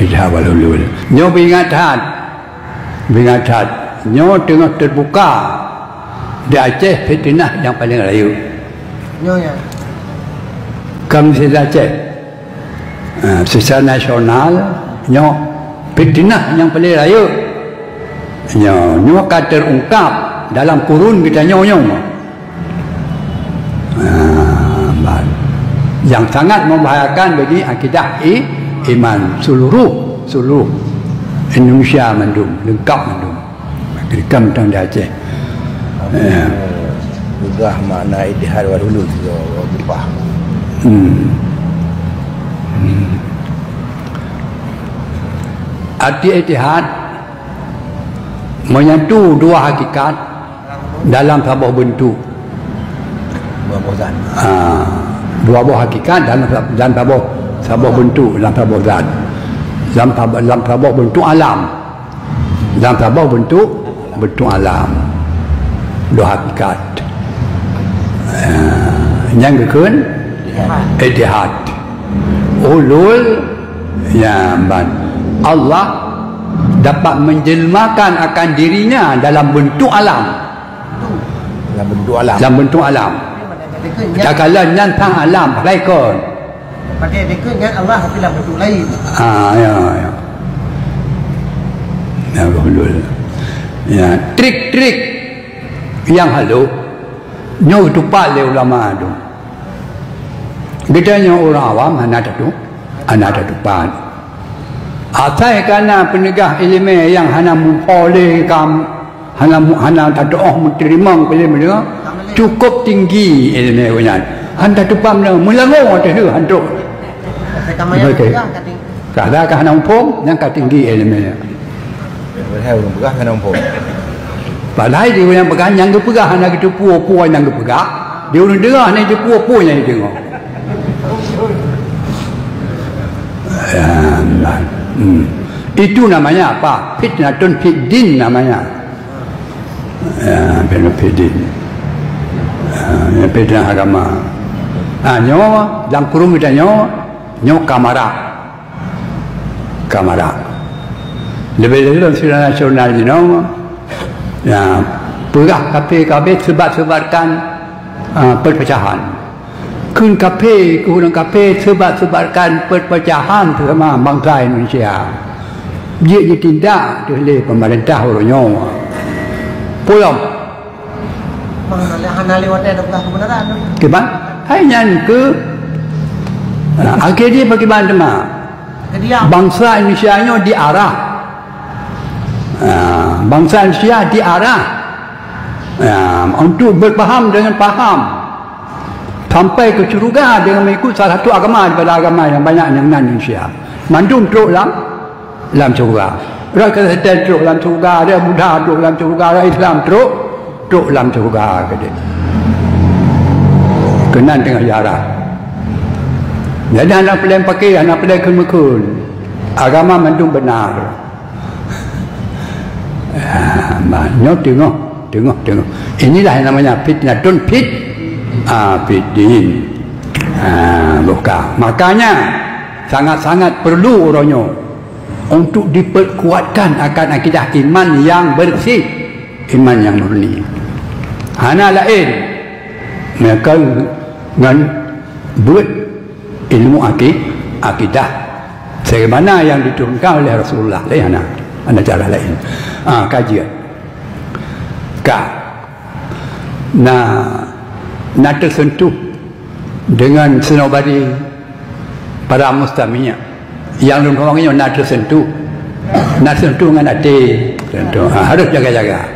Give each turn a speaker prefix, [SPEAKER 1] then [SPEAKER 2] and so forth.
[SPEAKER 1] Ijtihad wal hulul. Nyo ingat hat. Nyo tengah terbuka di Aceh fitnah yang paling raya.
[SPEAKER 2] Nyo ya.
[SPEAKER 1] Kami Aceh secara nasional nyo fitnah yang paling raya. Nyo akan terungkap dalam kurun kita nyo. Yang sangat membahayakan bagi akidah iman seluruh Indonesia mendung lengkap mendung direkam tentang di Aceh.
[SPEAKER 3] Juga makna ijtihad wal hulul juga dipaham.
[SPEAKER 1] Arti ijtihad menyatu dua hakikat dalam sebuah bentuk. Dua buah hakikat dalam sebuah bentuk, dalam sebuah zat, dalam sebuah bentuk alam, dalam sebuah bentuk alam. Dua hakikat. Yang kedua ijtihad. Ulul Allah dapat menjelmakan akan dirinya dalam bentuk alam. Dalam bentuk alam. Cakalan tentang alam lain.
[SPEAKER 2] Pakai dekut dengan Allah tapi dalam bentuk lain.
[SPEAKER 1] Ya betul. Ya, trik-trik yang halu nyo tupak le ulama tu. Kita nyo orang awam hana ada tupak. Asal kerana penegak ilmu yang hana membolehkan hana tak doa menerima ilmu cukup tinggi ilmu punya. Handa tupak melango atas tu hantuk. Kada ka hana umpom yang ka tinggi ilmu.
[SPEAKER 3] Berhal berah kena umpom.
[SPEAKER 1] Padahal dia yang pegang yang kepegah hana kita puan yang kepegah. Dia orang dengar hana dia puan yang dia tengok. Itu namanya apa? Fitnatun fiddin namanya. Fitnatun fitnah agama. Nyo dalam kurung kita nyo kamara. Lebih dalam secara nasional perah kafe sebarkan perpecahan. Kun kafe sebarkan perpecahan sama bangsa Indonesia. Dia ditindak oleh pemerintah orangnya. Pulang.
[SPEAKER 2] Hana lewat ada kebenaran.
[SPEAKER 1] Keban? Hanya ke akhirnya bagaimana? Bangsa Indonesia nya diarah. Bangsa Indonesia diarah untuk berfaham dengan faham sampai ke syurga dengan mengikut salah satu agama daripada agama yang banyak yang Indonesia. Mandum teruk dalam syurga. Orang Kristen teruk dalam syurga, ada Buddha teruk dalam syurga, ada Islam teruk dalam syurga kata. Kenan tengah jarak. Jadi anak pelayan pakai, anak pelayan kemekun. Agama mandum benar. Tengok. Inilah yang namanya fitnatun fiddin. Makanya sangat-sangat perlu orangnya untuk diperkuatkan akan akidah iman yang bersih, iman yang murni. Hana lain mereka dengan buat ilmu akidah sebagaimana yang diturunkan oleh Rasulullah. Lain ada cara lain. Kajian. Nak tersentuh dengan senobari para mustami'ah yang orang-orangnya nak tersentuh dengan hati. Harus jaga-jaga.